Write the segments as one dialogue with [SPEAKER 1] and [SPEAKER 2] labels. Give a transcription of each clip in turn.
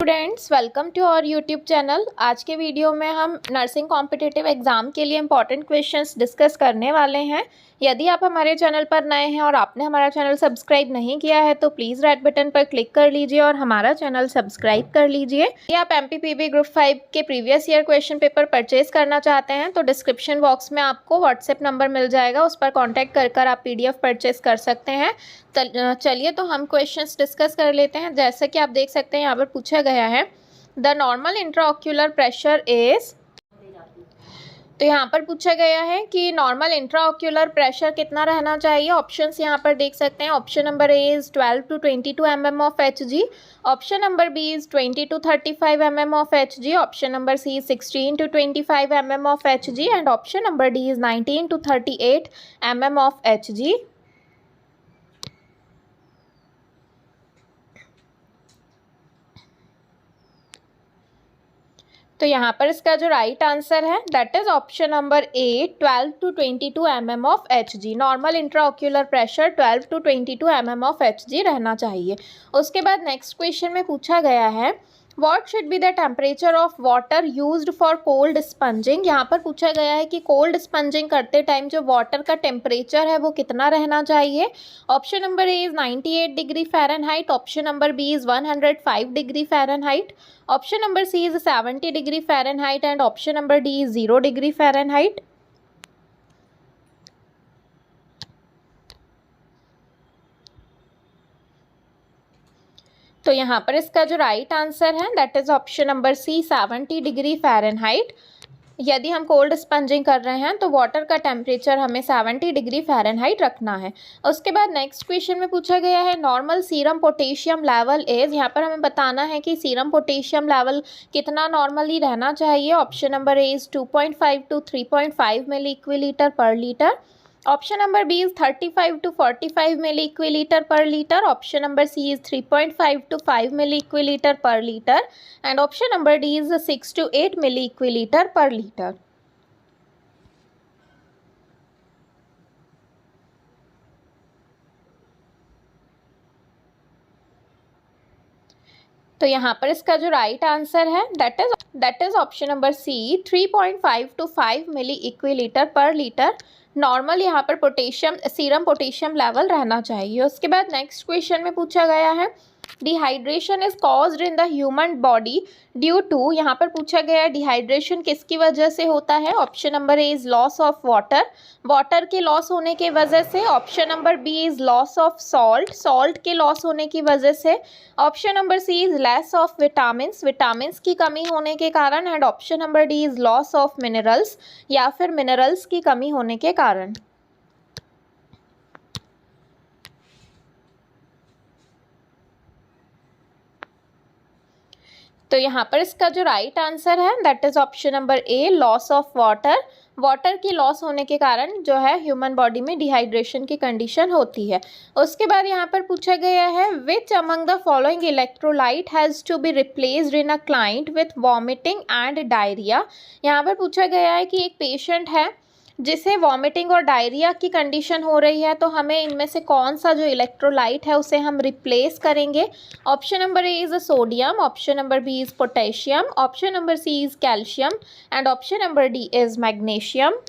[SPEAKER 1] Students, welcome to our YouTube channel. आज के video में हम नर्सिंग कॉम्पिटिटिव एग्जाम के लिए इंपॉर्टेंट क्वेश्चंस डिस्कस करने वाले हैं। यदि आप हमारे चैनल पर नए हैं और आपने हमारा चैनल सब्सक्राइब नहीं किया है तो प्लीज़ रेड बटन पर क्लिक कर लीजिए और हमारा चैनल सब्सक्राइब कर लीजिए। यदि आप MPPB ग्रुप 5 के previous year question paper purchase करना चाहते हैं तो डिस्क्रिप्शन बॉक्स में आपको व्हाट्सएप नंबर मिल जाएगा, उस पर कॉन्टैक्ट कर आप PDF परचेज कर सकते हैं। चलिए तो हम क्वेश्चंस डिस्कस कर लेते हैं। जैसे कि आप देख सकते हैं यहाँ पर पूछा गया है the normal intraocular pressure is. तो यहाँ पर पूछा गया है कि नॉर्मल इंट्राऑक्यूलर प्रेशर कितना रहना चाहिए। ऑप्शंस यहाँ पर देख सकते हैं। Option number A is 12 to 22 mm of Hg, option number B is 20 to 35 mm of Hg, option number C is 16 to 25 mm of Hg and option number D is 19 to 38 mm of Hg। तो यहाँ पर इसका जो right answer है that is option number A 12 to 22 mm of Hg। Normal intraocular pressure 12 to 22 mm of Hg रहना चाहिए। उसके बाद नेक्स्ट क्वेश्चन में पूछा गया है what should be the temperature of water used for cold sponging. यहाँ पर पूछा गया है कि कोल्ड स्पंजिंग करते टाइम जो वाटर का टेम्परेचर है वो कितना रहना चाहिए। Option number A is 98 degree Fahrenheit, option number B is 105 degree Fahrenheit, option number C is 70 degree Fahrenheit and option number D is 0 degree Fahrenheit. तो यहाँ पर इसका जो राइट आंसर है that is option number C 70 degree Fahrenheit. यदि हम cold spongin कर रहे हैं तो वाटर का टेम्परेचर हमें 70 डिग्री फ़ारेनहाइट रखना है। उसके बाद नेक्स्ट क्वेश्चन में पूछा गया है normal serum potassium level is. यहाँ पर हमें बताना है कि सीरम पोटेशियम लेवल कितना नॉर्मली रहना चाहिए। Option number A is 2.5 to 3.5 milliequivalent per litre, option number B is 35 to 45 milliequivalent per litre, option number C is 3.5 to 5 milliequivalent per litre and option number D is 6 to 8 milliequivalent per litre. तो यहाँ पर इसका जो right answer है that is option number C 3.5 to 5 milliequivalent per litre normal यहाँ पर potassium serum potassium level रहना चाहिए। उसके बाद नेक्स्ट क्वेश्चन में पूछा गया है dehydration is caused in the human body due to. यहाँ पर पूछा गया है डिहाइड्रेशन किसकी वजह से होता है। Option number A is loss of water, water के लॉस होने की वजह से, option number B is loss of salt, salt के लॉस होने की वजह से, option number C is less of vitamins, vitamins की कमी होने के कारण and option number D is loss of minerals या फिर मिनरल्स की कमी होने के कारण। तो यहाँ पर इसका जो राइट आंसर है that is option number A loss of water, water की लॉस होने के कारण जो है ह्यूमन बॉडी में डिहाइड्रेशन की कंडीशन होती है। उसके बाद यहाँ पर पूछा गया है which among the following electrolyte has to be replaced in a client with vomiting and diarrhoea. यहाँ पर पूछा गया है कि एक पेशेंट है जिसे वॉमिटिंग और डायरिया की कंडीशन हो रही है तो हमें इनमें से कौन सा जो इलेक्ट्रोलाइट है उसे हम रिप्लेस करेंगे। Option number A is sodium, option number B is potassium, option number C is calcium and option number D is magnesium.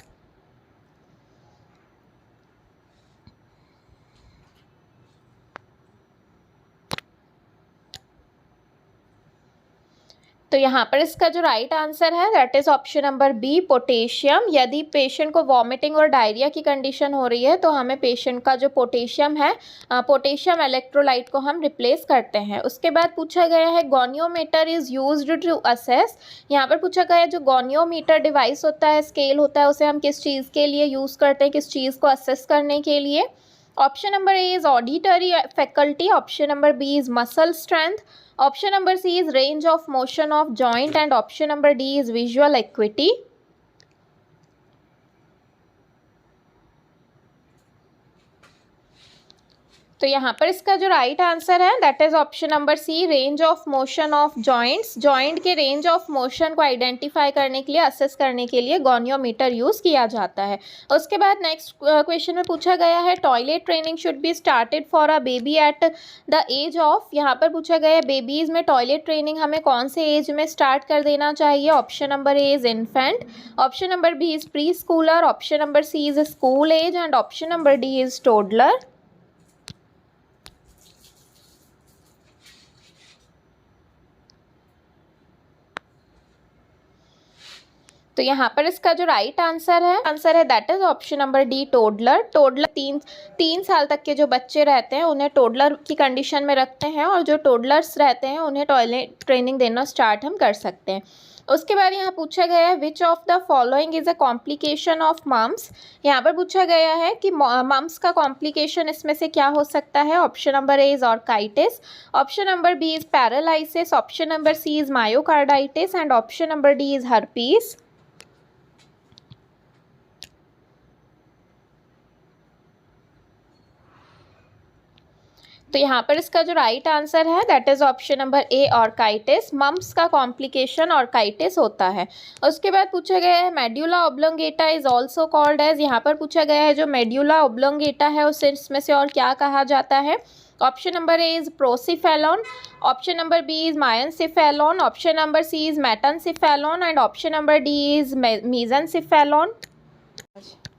[SPEAKER 1] तो यहाँ पर इसका जो राइट आंसर है that is option number B potassium. यदि पेशेंट को vomiting और diarrhoea की कंडीशन हो रही है तो हमें पेशेंट का जो पोटेशियम है पोटेशियम इलेक्ट्रोलाइट को हम रिप्लेस करते हैं। उसके बाद पूछा गया है goniometer is used to assess. यहाँ पर पूछा गया है जो गोनियोमीटर डिवाइस होता है, स्केल होता है, उसे हम किस चीज़ के लिए यूज़ करते हैं, किस चीज़ को असेस करने के लिए। Option number A is auditory faculty, option number B is muscle strength, option number C is range of motion of joint and option number D is visual acuity. तो यहाँ पर इसका जो राइट आंसर है that is option number C, range of motion of joints. Joint के range of motion को identify करने के लिए, असेस करने के लिए गोनियोमीटर यूज़ किया जाता है। उसके बाद नेक्स्ट क्वेश्चन में पूछा गया है toilet training should be started for a baby at the age of. यहाँ पर पूछा गया है बेबीज़ में टॉयलेट ट्रेनिंग हमें कौन से एज में स्टार्ट कर देना चाहिए। Option number A is infant, option number B is preschooler, option number C is school age and option number D is toddler. तो यहाँ पर इसका जो राइट आंसर है that is option number D, toddler. Toddler तीन साल तक के जो बच्चे रहते हैं उन्हें टोडलर की कंडीशन में रखते हैं, और जो टोडलर्स रहते हैं उन्हें टॉयलेट ट्रेनिंग देना स्टार्ट हम कर सकते हैं। उसके बाद यहाँ पूछा गया है which of the following is a complication of mumps. यहाँ पर पूछा गया है कि मम्स का कॉम्प्लिकेशन इसमें से क्या हो सकता है। Option number A is orchitis, option number B is paralysis, option number C is myocarditis and option number D is herpes. तो यहाँ पर इसका जो राइट आंसर है that is option number A, orchitis. Mumps का कॉम्प्लिकेशन ऑर्काइटिस होता है। उसके बाद पूछा गया है medulla oblongata is also called as. यहाँ पर पूछा गया है जो मेड्यूला ओब्लोंगेटा है उसे इसमें से और क्या कहा जाता है। Option number A is prosencephalon, option number B is myelencephalon, option number C is metencephalon and option number D is mesencephalon.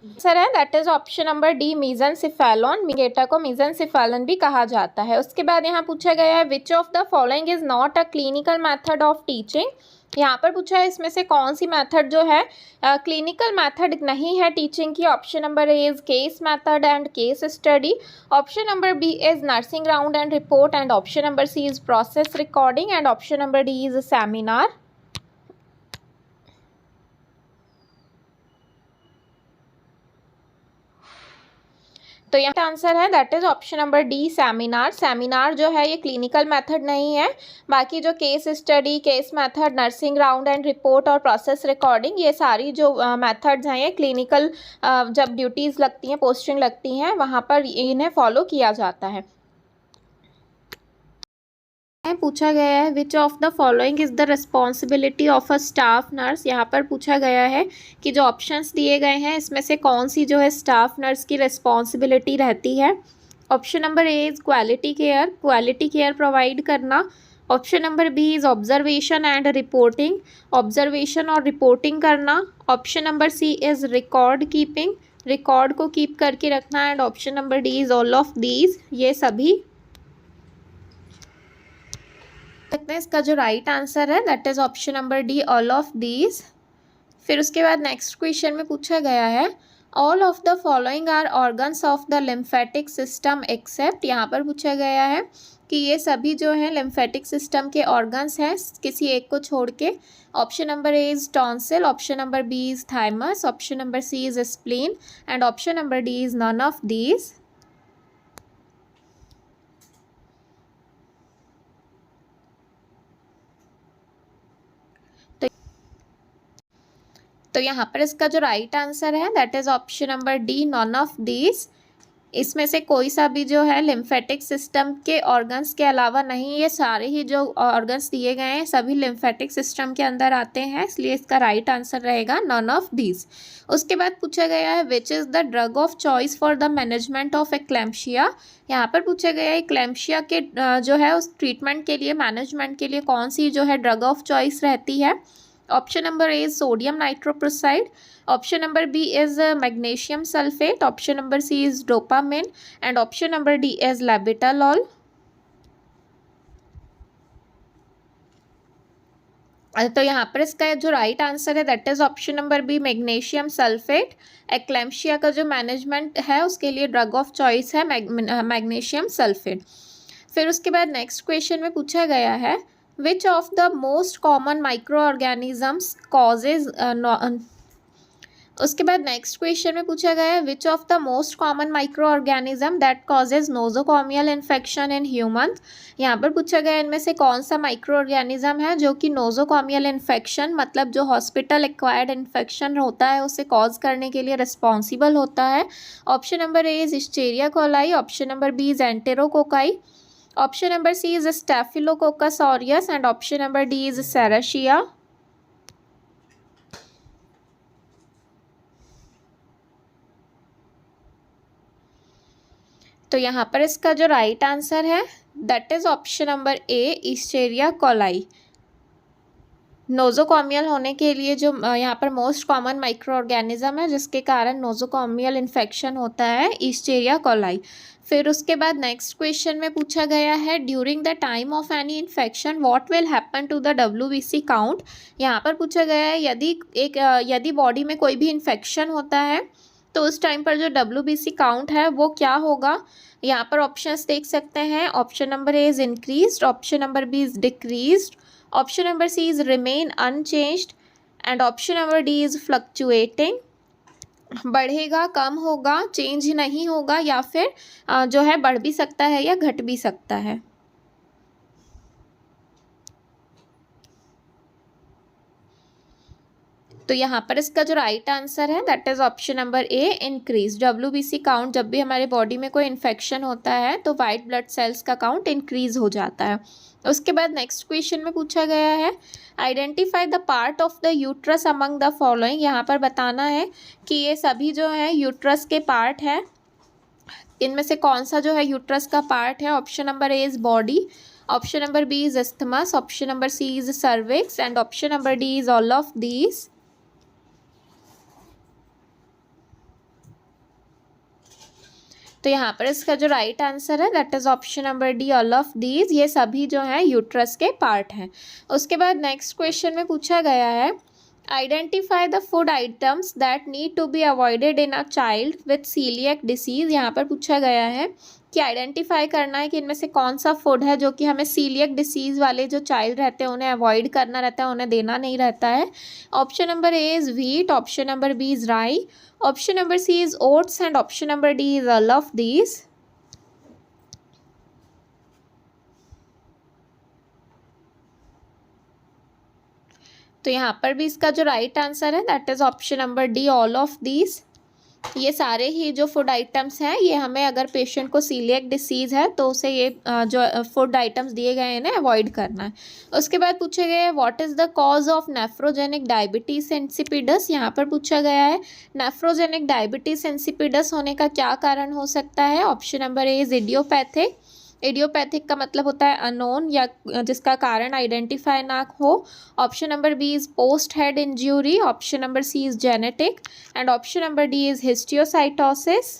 [SPEAKER 1] Answer है that is option number D, mesencephalon. मीगेटा को मीजनसिफेलन भी कहा जाता है। उसके बाद यहाँ पूछा गया है which of the following is not a clinical method of teaching. यहाँ पर पूछा है इसमें से कौन सी मेथड जो है क्लिनिकल मेथड नहीं है टीचिंग की। Option number A is case method and case study, option number B is nursing round and report and option number C is process recording and option number D is seminar. तो यहाँ answer है that is option number D, seminar. Seminar जो है ये clinical method नहीं है, बाकी जो case study, case method, nursing round and report और प्रोसेस रिकॉर्डिंग ये सारी जो मेथड्स हैं ये क्लिनिकल जब ड्यूटीज़ लगती हैं, पोस्टिंग लगती हैं वहाँ पर इन्हें फॉलो किया जाता है। पूछा गया है which of the following is the responsibility of a staff nurse. यहाँ पर पूछा गया है कि जो ऑप्शंस दिए गए हैं इसमें से कौन सी जो है स्टाफ नर्स की रिस्पॉन्सिबिलिटी रहती है। Option number A is quality care provide करना, option number B is observation and reporting, observation और रिपोर्टिंग करना, option number C is record keeping, record को कीप करके रखना and option number D is all of these, ये सभी। सकते हैं इसका जो राइट आंसर है that is option number D, all of these. फिर उसके बाद नेक्स्ट क्वेश्चन में पूछा गया है all of the following are organs of the lymphatic system except. यहाँ पर पूछा गया है कि ये सभी जो है लिम्फेटिक सिस्टम के ऑर्गन्स हैं किसी एक को छोड़ के। Option number A is tonsil, option number B is thymus, option number C is spleen and option number D is none of these. तो यहाँ पर इसका जो राइट आंसर है that is option number D, none of these. इसमें से कोई सा भी जो है लिम्फेटिक सिस्टम के ऑर्गन्स के अलावा नहीं, ये सारे ही जो ऑर्गन्स दिए गए हैं सभी लिम्फेटिक सिस्टम के अंदर आते हैं, इसलिए इसका राइट आंसर रहेगा नॉन ऑफ दीज। उसके बाद पूछा गया है which is the drug of choice for the management of eclampsia. यहाँ पर पूछा गया है एक्लेम्शिया के जो है उस ट्रीटमेंट के लिए, मैनेजमेंट के लिए कौन सी जो है ड्रग ऑफ चॉइस रहती है। Option number A is sodium nitroprusside, option number B is magnesium sulphate, option number C is dopamine and option number D is labetalol. तो यहाँ पर इसका जो राइट आंसर है that is option number B, magnesium sulphate. Eclampsia का जो management है उसके लिए ड्रग ऑफ चॉइस है मैग्नीशियम सल्फेट। फिर उसके बाद नेक्स्ट क्वेश्चन में पूछा गया है which of the most common microorganisms causes उसके बाद नेक्स्ट क्वेश्चन में पूछा गया है which of the most common micro organism that causes nosocomial infection in humans. यहाँ पर पूछा गया इनमें से कौन सा माइक्रो ऑर्गेनिज्म है जो कि नोजोकॉमियल इन्फेक्शन मतलब जो हॉस्पिटल एक्वायर्ड इन्फेक्शन होता है उसे कॉज करने के लिए रिस्पॉन्सिबल होता है। Option number A is Escherichia coli, option number B is enterococci, option number C is Staphylococcus aureus and option number D is Serratia. तो यहाँ पर इसका जो राइट आंसर है that is option number A Escherichia coli. Nosocomial होने के लिए जो यहाँ पर मोस्ट कॉमन माइक्रो ऑर्गेनिज्म है जिसके कारण नोजोकॉमियल इन्फेक्शन होता है हिस्टेरिया कोलाई। फिर उसके बाद नेक्स्ट क्वेश्चन में पूछा गया है during the time of any infection what will happen to the WBC count. यहाँ पर पूछा गया है यदि बॉडी में कोई भी इन्फेक्शन होता है तो उस टाइम पर जो WBC काउंट है वो क्या होगा। यहाँ पर ऑप्शंस देख सकते हैं। Option number A is increased, option number B is decreased, option number C is remain unchanged and option number D is fluctuating. बढ़ेगा, कम होगा, चेंज नहीं होगा या फिर जो है बढ़ भी सकता है या घट भी सकता है। तो यहाँ पर इसका जो राइट आंसर है that is option number A increase. WBC count जब भी हमारे बॉडी में कोई इन्फेक्शन होता है तो वाइट ब्लड सेल्स का काउंट इंक्रीज हो जाता है। उसके बाद नेक्स्ट क्वेश्चन में पूछा गया है identify the part of the uterus among the following. यहाँ पर बताना है कि ये सभी जो है यूट्रस के पार्ट है, इनमें से कौन सा जो है यूट्रस का पार्ट है। Option number A is body, option number B is isthmus, option number C is cervix and option number D is all of these. तो यहाँ पर इसका जो राइट आंसर है that is option number D all of these. ये सभी जो हैं यूट्रस के पार्ट हैं। उसके बाद नेक्स्ट क्वेश्चन में पूछा गया है identify the food items that need to be avoided in a child with coeliac disease. यहाँ पर पूछा गया है कि आइडेंटिफाई करना है कि इनमें से कौन सा फूड है जो कि हमें सीलिएक डिसीज़ वाले जो चाइल्ड रहते हैं उन्हें अवॉइड करना रहता है, उन्हें देना नहीं रहता है। Option number A is wheat, option number B is rye, option number C is oats and option number D is all of these. तो यहाँ पर भी इसका जो राइट आंसर है that is option number D all of these. ये सारे ही जो फूड आइटम्स हैं ये हमें अगर पेशेंट को सीलिएक डिसीज़ है तो उसे ये जो फूड आइटम्स दिए गए हैं इन्हें अवॉइड करना है। उसके बाद पूछे गए what is the cause of nephrogenic diabetes insipidus. यहाँ पर पूछा गया है नेफ्रोजेनिक डायबिटीज़ इंसिपिडस होने का क्या कारण हो सकता है। Option number A is idiopathic, idiopathic का मतलब होता है अननोन या जिसका कारण आइडेंटिफाई ना हो। Option number B is post head injury, option number C is genetic and option number D is histiocytosis.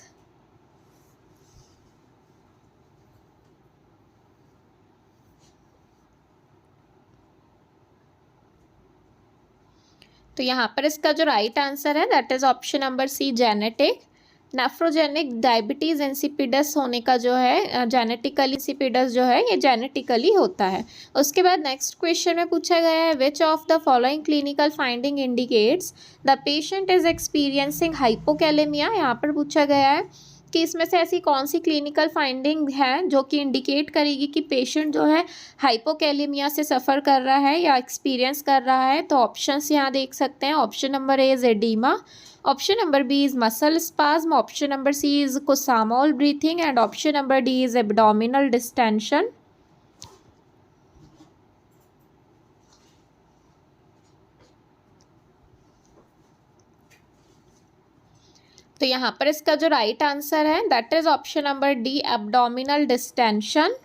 [SPEAKER 1] तो यहाँ पर इसका जो राइट आंसर है that is option number C genetic. Nephrogenic diabetes insipidus होने का जो है जेनेटिकली इंसिपिडस जो है ये जेनेटिकली होता है। उसके बाद नेक्स्ट क्वेश्चन में पूछा गया है which of the following clinical finding indicates the patient is experiencing hypokalemia. यहाँ पर पूछा गया है कि इसमें से ऐसी कौन सी क्लिनिकल फाइंडिंग है जो कि इंडिकेट करेगी कि पेशेंट जो है हाइपोकैलेमिया से सफ़र कर रहा है या एक्सपीरियंस कर रहा है। तो ऑप्शंस यहाँ देख सकते हैं। Option number A is oedema, option number B is muscle spasm, option number C is Kussmaul breathing and option number D is abdominal distension. तो यहाँ पर इसका जो राइट आंसर है that is option number D abdominal distension.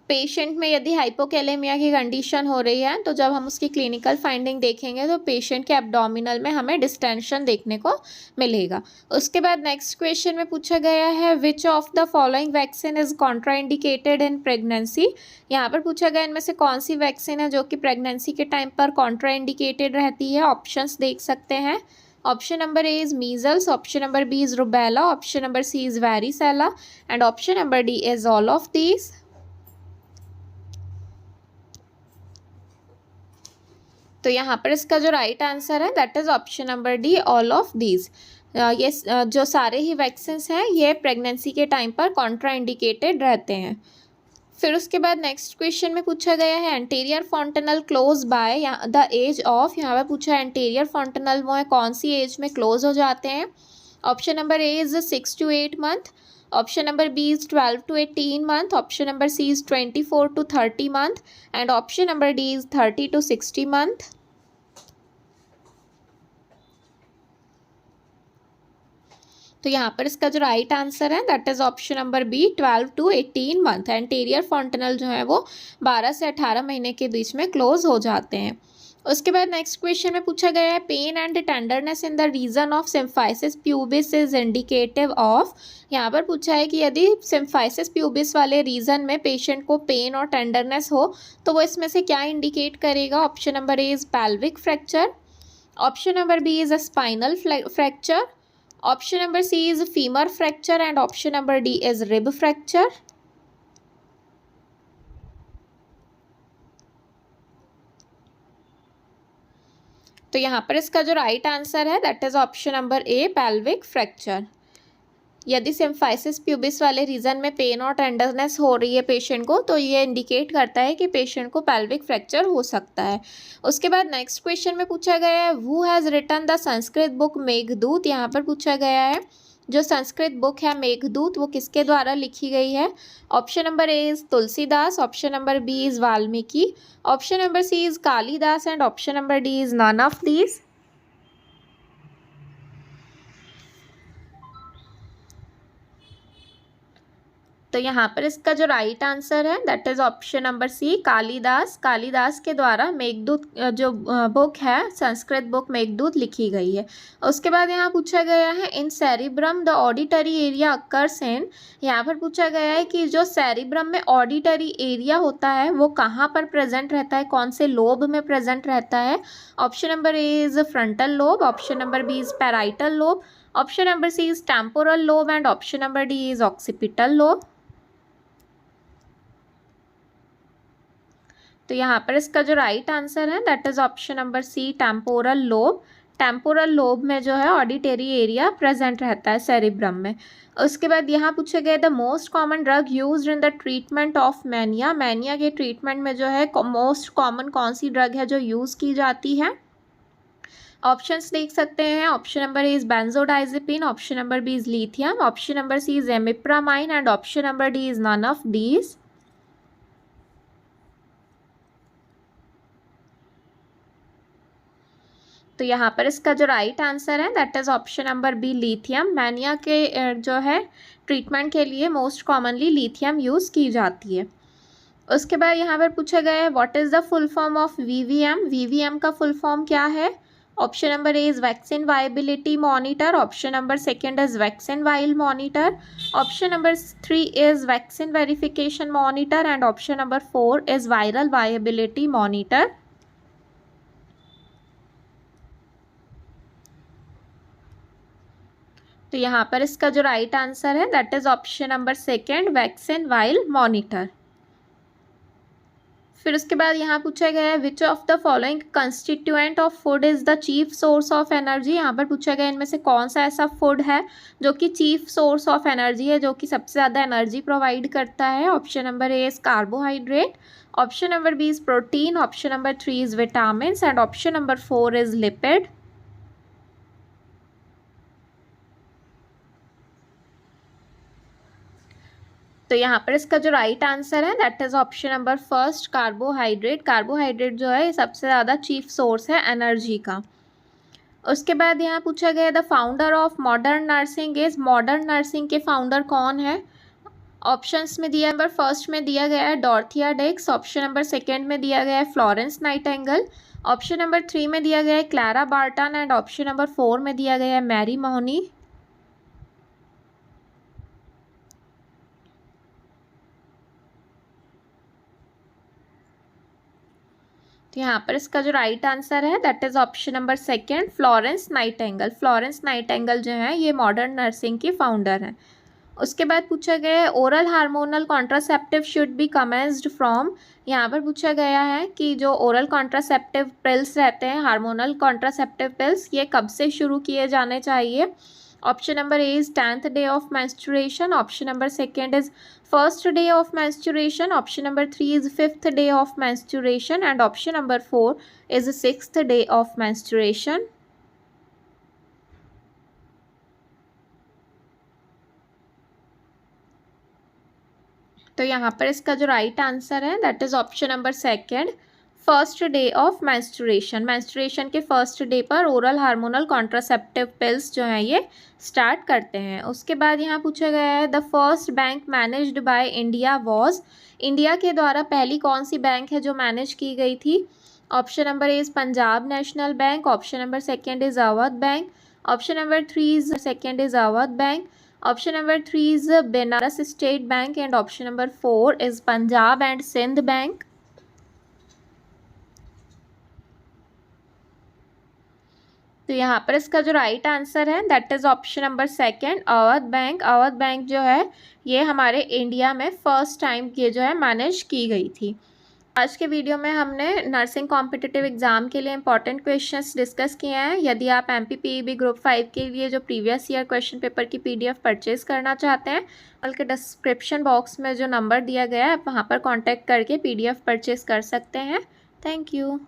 [SPEAKER 1] Patient में यदि hypokalemia की condition हो रही है तो जब हम उसकी क्लिनिकल फाइंडिंग देखेंगे तो पेशेंट के एब्डोमिनल में हमें डिस्टेंशन देखने को मिलेगा। उसके बाद नेक्स्ट क्वेश्चन में पूछा गया है which of the following vaccine is contraindicated in pregnancy. यहाँ पर पूछा गया इनमें से कौन सी वैक्सीन है जो कि प्रेगनेंसी के टाइम पर कॉन्ट्राइंडिकेटेड रहती है। ऑप्शंस देख सकते हैं। Option number A is measles, option number B is rubella, option number C is varicella and option number D is all of these. तो यहाँ पर इसका जो राइट आंसर है that is option number D, all of these. ये जो सारे ही vaccine हैं ये प्रेगनेंसी के टाइम पर कॉन्ट्रा इंडिकेटेड रहते हैं। फिर उसके बाद नेक्स्ट क्वेश्चन में पूछा गया है anterior fontanelle close by the age of. यहाँ पर पूछा है एंटीरियर फॉन्टेनल वो है कौन सी एज में क्लोज हो जाते हैं। Option number A is 6 to 8 month, option number B is 12 to 18 month, option number C is 24 to 30 month and option number D is 30 to 60 month। तो यहाँ पर इसका जो राइट आंसर है that is option number B, 12 to 18 month. Anterior fontanelle जो है वो 12 से 18 महीने के बीच में क्लोज हो जाते हैं। उसके बाद नेक्स्ट क्वेश्चन में पूछा गया है pain and tenderness in the region of symphysis pubis is indicative of. यहाँ पर पूछा है कि यदि सिम्फाइसिस प्यूबिस वाले रीजन में पेशेंट को पेन और टेंडरनेस हो तो वो इसमें से क्या इंडिकेट करेगा। Option number A is pelvic fracture, option number B is a spinal fracture, option number C is femur fracture and option number D is rib fracture. तो यहाँ पर इसका जो राइट आंसर है that is option number A, pelvic fracture. यदि symphysis pubis वाले region में pen और टेंडरनेस हो रही है पेशेंट को तो ये इंडिकेट करता है कि पेशेंट को पेल्विक फ्रैक्चर हो सकता है। उसके बाद नेक्स्ट क्वेश्चन में पूछा गया है who has written the Sanskrit book Meghdoot. यहाँ पर पूछा गया है जो संस्कृत बुक है मेघदूत वो किसके द्वारा लिखी गई है। Option number A is Tulsidas, option number B is Valmiki, option number C is Kalidas and option number D is none of these. तो यहाँ पर इसका जो राइट आंसर है that is option number C, Kalidas. Kalidas के द्वारा मेघदूत जो बुक है संस्कृत बुक मेघदूत लिखी गई है। उसके बाद यहाँ पूछा गया है in cerebrum the auditory area occurs in. यहाँ पर पूछा गया है कि जो सेरिब्रम में ऑडिटरी एरिया होता है वो कहाँ पर प्रेजेंट रहता है, कौन से लोब में प्रेजेंट रहता है। Option number A is frontal lobe, option number B is parietal lobe, option number C is temporal lobe and option number D is occipital lobe. तो यहाँ पर इसका जो राइट आंसर है that is option number C, temporal lobe. Temporal lobe में जो है auditory area present रहता है सेरिब्रम में। उसके बाद यहाँ पूछे गए the most common drug used in the treatment of mania. Mania के ट्रीटमेंट में जो है मोस्ट कॉमन कौन सी ड्रग है जो यूज़ की जाती है। ऑप्शंस देख सकते हैं। Option number A is benzodiazepine, option number B is lithium, option number C is imipramine and option number D is none of these. तो यहाँ पर इसका जो राइट आंसर है that is option number B, lithium. Mania के जो है treatment के लिए मोस्ट कॉमनली लिथियम यूज़ की जाती है। उसके बाद यहाँ पर पूछा गया है what is the full form of VVM. VVM का फुल फॉर्म क्या है। Option number A is vaccine viability monitor, option number second is vaccine while monitor, option number 3 is vaccine verification monitor and option number 4 is viral viability monitor. तो यहाँ पर इसका जो right answer है that is option number second, vaccine while monitor. फिर उसके बाद यहाँ पूछा गया है which of the following constituent of food is the chief source of energy. यहाँ पर पूछा गया इनमें से कौन सा ऐसा फूड है जो कि चीफ सोर्स ऑफ एनर्जी है, जो कि सबसे ज़्यादा एनर्जी प्रोवाइड करता है। Option number A is carbohydrate, option number B is protein, option number 3 is vitamin and option number 4 is lipid. तो यहाँ पर इसका जो राइट आंसर है that is option number first, carbohydrate. Carbohydrate जो है सबसे ज़्यादा चीफ सोर्स है एनर्जी का। उसके बाद यहाँ पूछा गया the founder of modern nursing is. Modern nursing के फाउंडर कौन है। ऑप्शंस में दिया नंबर फर्स्ट में दिया गया है डॉर्थिया डेक्स, ऑप्शन नंबर सेकेंड में दिया गया है फ्लोरेंस नाइटिंगेल, ऑप्शन नंबर 3 में दिया गया है Clara Barton and option number 4 में दिया गया है मैरी मोहनी। तो यहाँ पर इसका जो राइट आंसर है that is option number second, Florence Nightingale. Florence Nightingale जो है ये मॉडर्न नर्सिंग की फाउंडर हैं। उसके बाद पूछा गया है oral hormonal contraceptive should be commenced from. यहाँ पर पूछा गया है कि जो ओरल कॉन्ट्रासेप्टिव पिल्स रहते हैं, हार्मोनल कॉन्ट्रासेप्टिव पिल्स, ये कब से शुरू किए जाने चाहिए। Option number A is 10th day of menstruation, option number second is 1st day of menstruation, option number 3 is 5th day of menstruation and option number 4 is 6th day of menstruation. तो यहाँ पर इसका जो right answer है that is option number second, 1st day of menstruation. Menstruation के 1st day पर oral hormonal contraceptive pills जो हैं ये स्टार्ट करते हैं। उसके बाद यहाँ पूछा गया है the first bank managed by India was. India के द्वारा पहली कौन सी बैंक है जो मैनेज की गई थी। Option number A is Punjab National Bank, option number second is Awadh Bank, option number 3 is second is Awadh Bank, option number 3 is Banaras State Bank and option number 4 is Punjab and Sind Bank. तो यहाँ पर इसका जो राइट आंसर है that is option number second, Awadh Bank. Awadh Bank जो है ये हमारे इंडिया में फर्स्ट टाइम ये जो है मैनेज की गई थी। आज के वीडियो में हमने नर्सिंग कॉम्पिटिटिव एग्जाम के लिए इंपॉर्टेंट क्वेश्चंस डिस्कस किए हैं। यदि आप MPPEB ग्रुप 5 के लिए जो प्रीवियस ईयर क्वेश्चन पेपर की PDF परचेज करना चाहते हैं, बल्कि डिस्क्रिप्शन बॉक्स में जो नंबर दिया गया है आप वहाँ पर कॉन्टैक्ट करके PDF परचेज कर सकते हैं। Thank you.